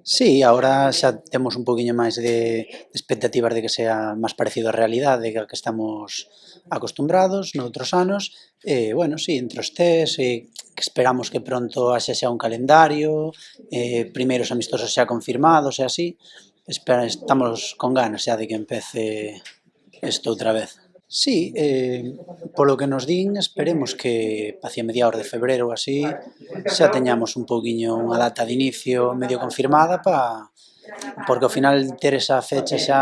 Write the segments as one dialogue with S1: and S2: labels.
S1: Sí, agora xa temos un poquinho máis de expectativas de que sea máis parecido á realidade que a que estamos acostumbrados noutros anos. Bueno, sí, entre os test, que esperamos que pronto haxa xa un calendario, primeiros amistosos xa confirmados e así. Estamos con ganas xa de que empece isto outra vez. Sí, polo que nos din, esperemos que hacia mediados de febreiro ou así xa teñamos un pouquiño unha data de inicio medio confirmada porque ao final ter esa fecha xa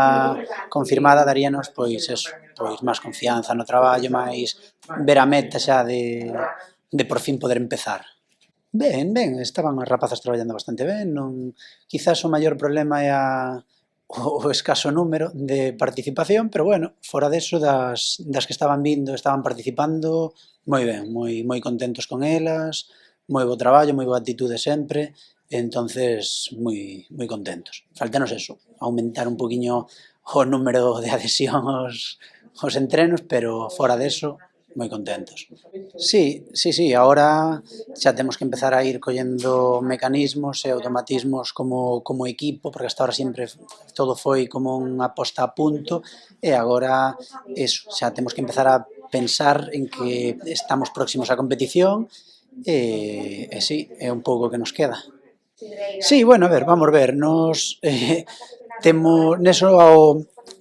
S1: confirmada daríanos pois eso, pois máis confianza no traballo, máis ver a meta xa de por fin poder empezar. Ben, ben, estaban as rapazas traballando bastante ben, non, quizás o maior problema é o escaso número de participación, pero bueno, fora deso das que estaban vindo, estaban participando, moi ben, moi contentos con elas, moi bo traballo, moi boa actitude sempre, entonces moi contentos. Faltanos eso, aumentar un poquinho o número de adhesión aos entrenos, pero fora deso, moi contentos. Sí, agora xa temos que empezar a ir collendo mecanismos e automatismos como equipo, porque hasta ahora sempre todo foi como unha posta a punto e agora eso, xa temos que empezar a pensar en que estamos próximos á competición e sí, é un pouco o que nos queda. Sí, bueno, a ver, vamos ver, nos neso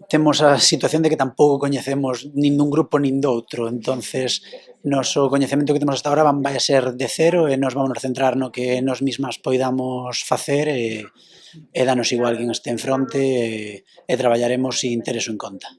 S1: temos a situación de que tampouco coñecemos nin dun grupo nin doutro, entonces noso coñecemento que temos hasta ahora vai a ser de cero e nos vamos centrar no que nos mismas poidamos facer e danos igual quen este en fronte e traballaremos sin ter eso en conta.